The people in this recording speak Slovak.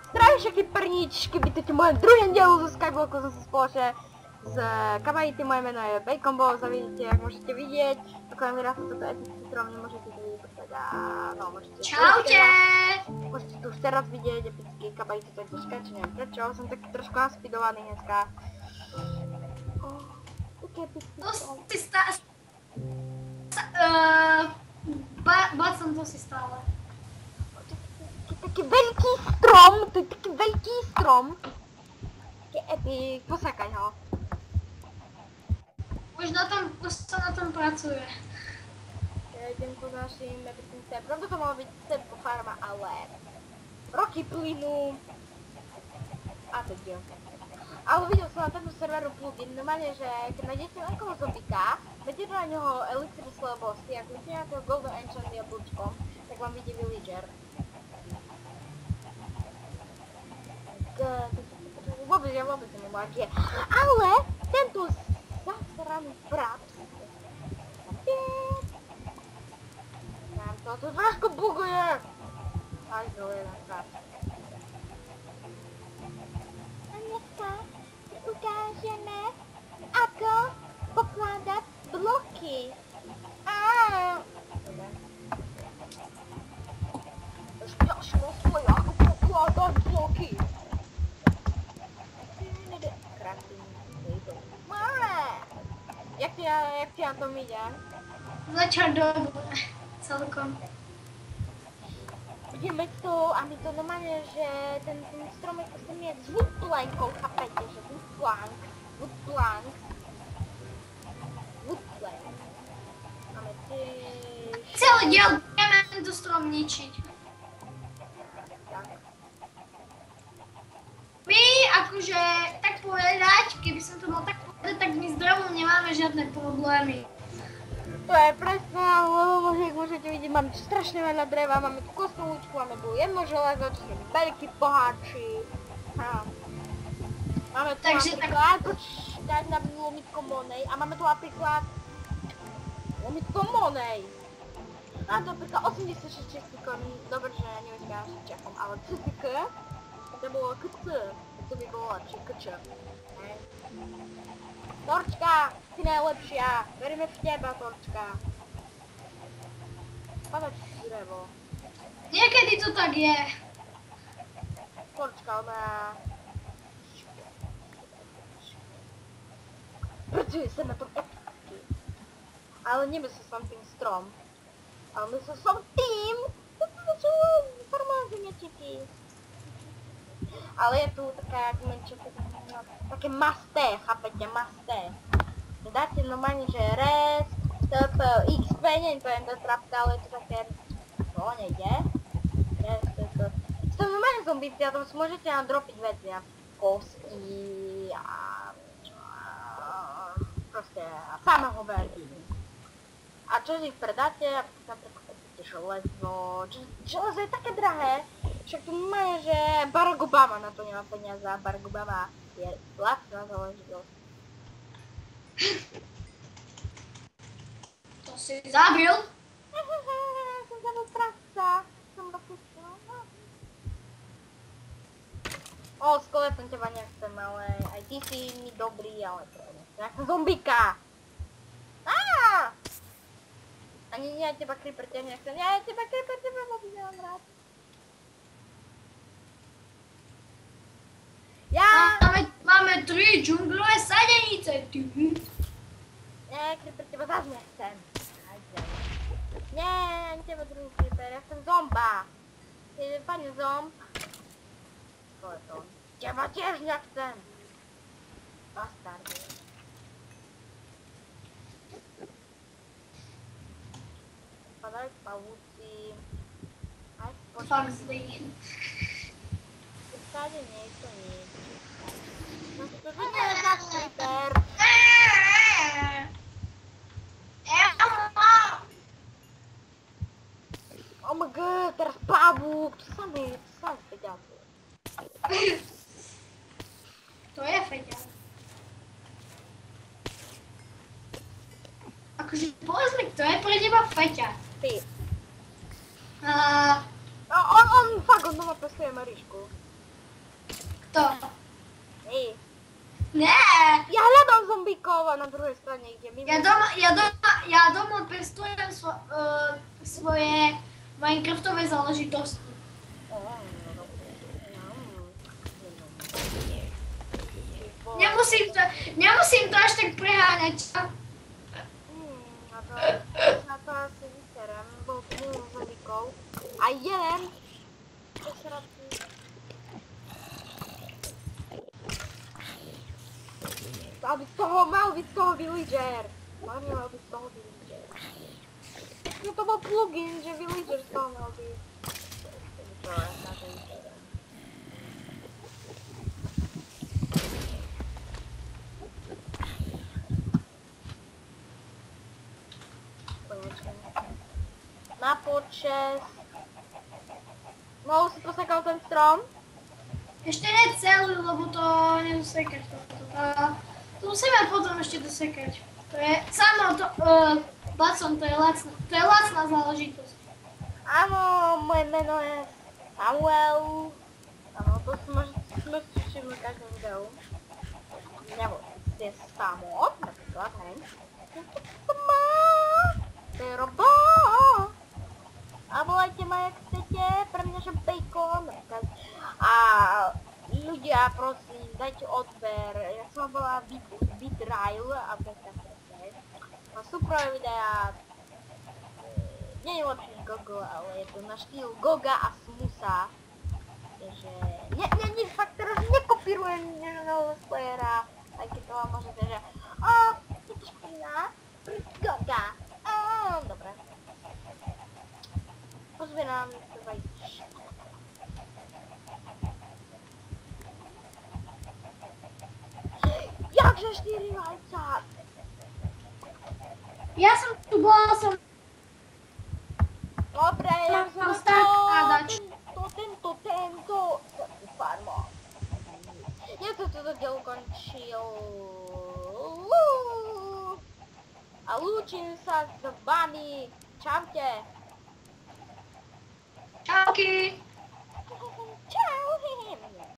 Zdravím všetky perničky, vítajte v mojom druhém dielu zo Skybloku, zase spoločne s Kabaity, moje meno je Bacon Balls a vidíte, jak môžete vidieť, takovém vyrastá toto etický strom, nemôžete to vidieť podstate a no, môžete... Čaute! Môžete tu už teraz vidieť epický Kabaity, to je troška, či neviem prečo, som taký trošku naspidovaný dneska. Taký epický strom. To si bacom to si stále. Taký veľký strom, to je taký veľký strom. Taký epic, posákaj ho. Už sa na tom pracuje. Ja idem po našim epickým strom. Pravda to mala byť stepko farma, ale roky plynú. A teď jo. Ale videl som na tomto serveru plugin, normálne, že keď nájdete nejakého zombika, vedete na neho elixir slabosti, ak vidíte nejakého golden enchant jablčkom, tak vám vidie villager. Vôbec nemám magie. Ale tento zasraný fraps. Nám to trošku buguje. Až do jeden fraps. A dneska si ukážeme, ako pokladať bloky. Šťažno svoje, ako pokladať bloky. Jak ti na tom ide? Začal dobre, celkom. Ideme tu a my to normálne, že ten stromek sa je s woodplankou, chápete, že woodplank. Máme Celý diel budeme tento strom ničiť. Tak. My, akože, tak povedať, keby som to mal tak povedať, tak my s drevom nemáme žiadne problémy. To je presne, lebo môžete vidieť, máme strašne veľa dreva, máme tu kosnúčku, máme tu jedno železo, čo sú veľkí boháči. Máme tu napríklad, počkať na lomitko Monej, a máme tu napríklad lomitko Monej. A to napríklad 86 koní, dobre, že nevyzviaš Čechom, ale CCK, to bolo KC, to by bolo lepšie KČ. Torčka, si najlepšia, veríme v teba, Torčka. Padať drevo. Niekedy to tak je. Torčka, ona... Pracuje sa na tom eticky. Ale nemyslel som tým strom. Ale myslel som tým, čo formálne zemiačiky. Ale je tu taká menšia, také masté, chápete, masté. Dáte normálne, že rest, tp, xp, neviem, to je to trapka, ale je to také, to nejde. Rest, tp. To normálne zombíci, a tam si môžete nám dropiť veci, a kostky a proste samého veľký. A čo si ich predáte, a napríklad železo, železo je také drahé, však tu máme, že Barack Obama na to nemá peniaze a Barack Obama je lacná záležitosť. To si zabil? Som zabil prasa, som dopustil. Skeleton teba nechcem, ale aj ty si mi dobrý, ale to je nejaká zombika. Ani ja teba creeper tiež nechcem, ja teba creeper vôbec nemám rád. Máme 3 džunglové sadenice. Nie, creeper teba zás nechcem. Nie, ani teba druhý creeper, ja chcem zomba. Pane zomb. To je to. Teba tiež nechcem. Bastardy. Padajú pavúci. Aj spočívajú. Fakt zlý. Tady nejsou nic. No to nie je náš creeper. Oh my god, teraz pavúk, to sa mi feďáci. To je feďák. Akože povedz mi, kto je pre teba feťák? Ty. On fakt, on doma pestuje Marišku. To. Hej. Nie! Ja hľadám zombíkov na druhej strane, kde my... Ja doma pestujem svoje Minecraftové záležitosti. Nemusím to až tak preháňať. Na to asi vyserem, bol tu zombíkov. A jeden... Mal byť z toho villager. Mal byť z toho villager. No to bol plugin, že villager z toho mal byť. Čo je na ten terén. Konečne. Na počest. Si posekal ten strom? Ešte nie celý, lebo to nedosekať. To musíme potom ešte dosekať. To je samo to, Bacon, to je lacná záležitosť. Áno, moje meno je Samuel. Áno, to sme si všimli v každom videu. Nebo je Samo, napríklad, hej. To je Robo. A volajte ma, jak chcete, pre mňa že bacon. A ľudia, prosím, dajte odber. Ja som bola Bitrail a bez také. Má super videa. Nie je lepší než Gogo, ale je to na štýl Goga a Smusa. Takže... fakt teraz nekopírujem nežného Slayera. Aj keď to vám môžete, že... je to špina. Goga. Dobre. Pozbierám to vajíčka. Jakže 4 vajca? Ja som tu bola, Dobre, ja som tento farmo. Ja to toto diel ukončil. A lúčim sa s vami. Čaute. Čauky.